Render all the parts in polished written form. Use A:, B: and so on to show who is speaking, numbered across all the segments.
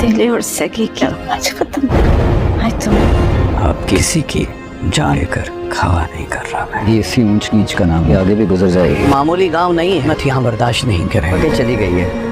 A: पहले और सगी क्या आज खत्म। आज तुम
B: आप किसी की जान लेकर खावा नहीं कर रहा मैं।
C: ये इसी ऊंच नीच का नाम है, आगे भी गुजर जाएगी।
B: मामूली गांव नहीं है, मत यहाँ बर्दाश्त नहीं करे।
C: चली गई है।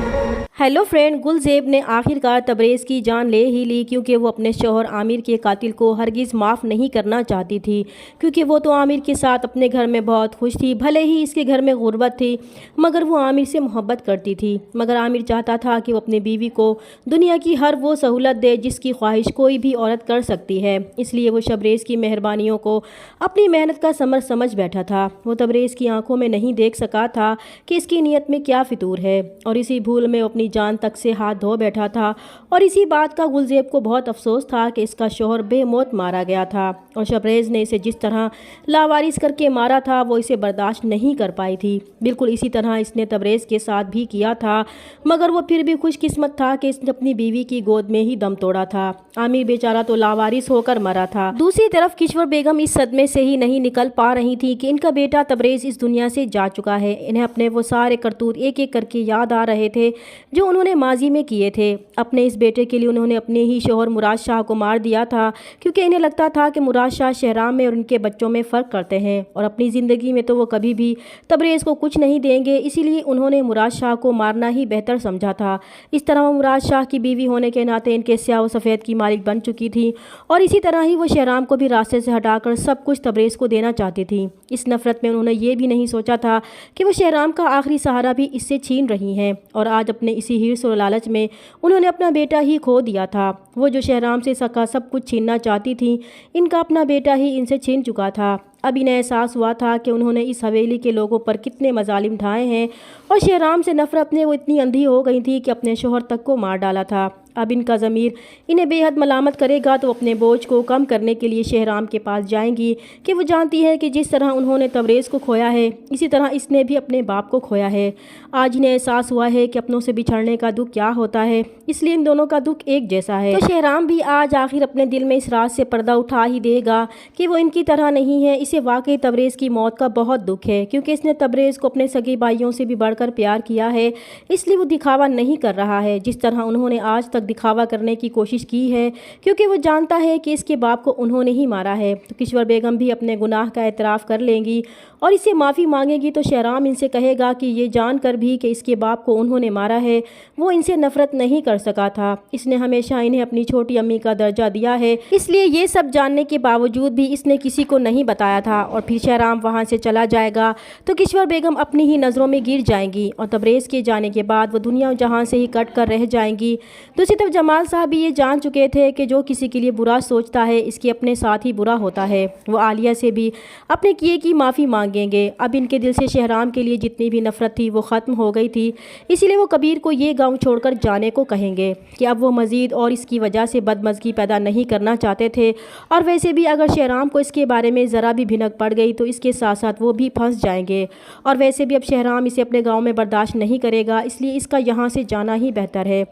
D: हेलो फ्रेंड, गुलज़ेब ने आखिरकार तबरेज़ की जान ले ही ली, क्योंकि वो अपने शौहर आमिर के कातिल को हरगिज़ माफ़ नहीं करना चाहती थी, क्योंकि वो तो आमिर के साथ अपने घर में बहुत खुश थी। भले ही इसके घर में गुर्बत थी, मगर वो आमिर से मोहब्बत करती थी। मगर आमिर चाहता था कि वो अपनी बीवी को दुनिया की हर वो सहूलत दे जिसकी ख्वाहिश कोई भी औरत कर सकती है। इसलिए वो शबरेज़ की मेहरबानियों को अपनी मेहनत का समर समझ बैठा था। वो तबरेज़ की आंखों में नहीं देख सका था कि इसकी नीयत में क्या फितूर है, और इसी भूल में अपनी जान तक से हाथ धो बैठा था। और इसी बात का गुलज़ेब को बहुत अफसोस था कि इसका शौहर बेमौत मारा गया था, और शबरेज़ ने इसे जिस तरह लावारिस करके मारा था वो इसे बर्दाश्त नहीं कर पाई थी। बिल्कुल इसी तरह इसने तबरेज़ के साथ भी किया था, मगर वो फिर भी खुशकिस्मत था कि इसने अपनी बीवी की गोद में ही दम तोड़ा था। आमिर बेचारा तो लावारिस होकर मरा था। दूसरी तरफ किश्वर बेगम इस सदमे से ही नहीं निकल पा रही थी कि इनका बेटा तबरेज़ इस दुनिया से जा चुका है। इन्हें अपने वो सारे करतूत एक एक करके याद आ रहे थे जो उन्होंने माजी में किए थे। अपने इस बेटे के लिए उन्होंने अपने ही शौहर मुराद शाह को मार दिया था, क्योंकि इन्हें लगता था कि मुराद शाह शहराम में और उनके बच्चों में फ़र्क करते हैं, और अपनी ज़िंदगी में तो वो कभी भी तबरेज़ को कुछ नहीं देंगे। इसीलिए उन्होंने मुराद शाह को मारना ही बेहतर समझा था। इस तरह वो मुराद शाह की बीवी होने के नाते इनके स्याह व सफ़ेद की मालिक बन चुकी थी, और इसी तरह ही वो शहराम को भी रास्ते से हटाकर सब कुछ तबरेज़ को देना चाहती थी। इस नफ़रत में उन्होंने ये भी नहीं सोचा था कि वो शहराम का आखिरी सहारा भी इससे छीन रही हैं, और आज अपने इसी हिर्स और लालच में उन्होंने अपना बेटा ही खो दिया था। वो जो शहराम से सका सब कुछ छीनना चाहती थी, इनका अपना बेटा ही इनसे छीन चुका था। अब इन्हें एहसास हुआ था कि उन्होंने इस हवेली के लोगों पर कितने मजालिम ढाए हैं, और शहराम से नफ़रत में वो इतनी अंधी हो गई थी कि अपने शौहर तक को मार डाला था। अब इनका ज़मीर इन्हें बेहद मलामत करेगा, तो अपने बोझ को कम करने के लिए शहराम के पास जाएंगी कि वो जानती है कि जिस तरह उन्होंने तबरेज़ को खोया है, इसी तरह इसने भी अपने बाप को खोया है। आज इन्हें एहसास हुआ है कि अपनों से बिछड़ने का दुख क्या होता है, इसलिए इन दोनों का दुख एक जैसा है। तो शहराम भी आज आखिर अपने दिल में इस राज से पर्दा उठा ही देगा कि वो इनकी तरह नहीं है। इसे वाकई तबरेज़ की मौत का बहुत दुख है, क्योंकि इसने तबरेज़ को अपने सगे भाइयों से भी बढ़कर प्यार किया है। इसलिए वो दिखावा नहीं कर रहा है जिस तरह उन्होंने आज तक दिखावा करने की कोशिश की है, क्योंकि वो जानता है कि इसके बाप को उन्होंने ही मारा है। तो किश्वर बेगम भी अपने गुनाह का एतराफ़ कर लेंगी और इससे माफ़ी मांगेगी, तो शहराम इनसे कहेगा कि ये जानकर भी कि इसके बाप को उन्होंने मारा है, वो इनसे नफ़रत नहीं कर सका था। इसने हमेशा इन्हें अपनी छोटी अम्मी का दर्जा दिया है, इसलिए ये सब जानने के बावजूद भी इसने किसी को नहीं बताया था। और फिर शहराम वहाँ से चला जाएगा तो किश्वर बेगम अपनी ही नज़रों में गिर जाएंगी, और तबरेज़ के जाने के बाद वो दुनिया जहाँ से ही कट कर रह जाएंगी। दूसरी तरफ जमाल साहब भी ये जान चुके थे कि जो किसी के लिए बुरा सोचता है इसके अपने साथ ही बुरा होता है। वो आलिया से भी अपने किए की माफ़ी मांगेंगे। अब इनके दिल से शहराम के लिए जितनी भी नफ़रत थी वो ख़त्म हो गई थी, इसीलिए वो कबीर को ये गाँव छोड़कर जाने को कहेंगे कि अब वो मज़ीद और इसकी वजह से बदमज़गी पैदा नहीं करना चाहते थे। और वैसे भी अगर शहराम को इसके बारे में ज़रा भी भिनक पड़ गई तो इसके साथ साथ वो भी फंस जाएंगे, और वैसे भी अब शहराम इसे अपने गाँव में बर्दाश्त नहीं करेगा, इसलिए इसका यहाँ से जाना ही बेहतर है।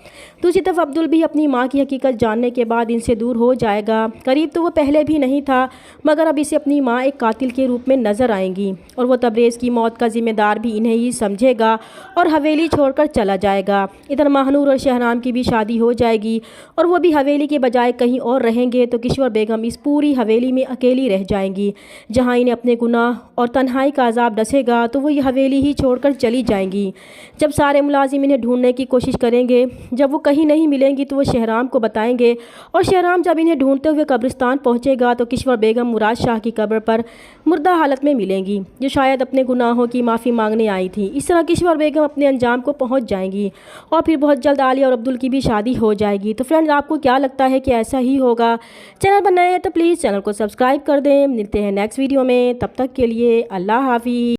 D: दूसरी तरफ अब्दुल भी अपनी माँ की हकीकत जानने के बाद इनसे दूर हो जाएगा। करीब तो वो पहले भी नहीं था, मगर अब इसे अपनी माँ एक कातिल के रूप में नज़र आएंगी, और वो तबरेज़ की मौत का ज़िम्मेदार भी इन्हें ही समझेगा और हवेली छोड़कर चला जाएगा। इधर महानूर और शहराम की भी शादी हो जाएगी, और वो भी हवेली के बजाय कहीं और रहेंगे, तो किश्वर बेगम इस पूरी हवेली में अकेली रह जाएंगी। जहाँ इन्हें अपने गुनाह और तन्हाई का अजाब डसेगा तो वो ये हवेली ही छोड़कर चली जाएंगी। जब सारे मुलाजिम इन्हें ढूंढने की कोशिश करेंगे, जब वो कहीं नहीं मिलेंगी तो वो शहराम को बताएंगे, और शहराम जब इन्हें ढूंढते हुए कब्रिस्तान पहुंचेगा तो किश्वर बेगम मुराद शाह की कब्र पर मुर्दा हालत में मिलेंगी, जो शायद अपने गुनाहों की माफ़ी मांगने आई थी। इस तरह किश्वर बेगम अपने अंजाम को पहुंच जाएंगी, और फिर बहुत जल्द आलिया और अब्दुल की भी शादी हो जाएगी। तो फ्रेंड्स, आपको क्या लगता है कि ऐसा ही होगा? चैनल पर नए हैं तो प्लीज़ चैनल को सब्सक्राइब कर दें। मिलते हैं नेक्स्ट वीडियो में, तब तक के लिए अल्लाह हाफिज़।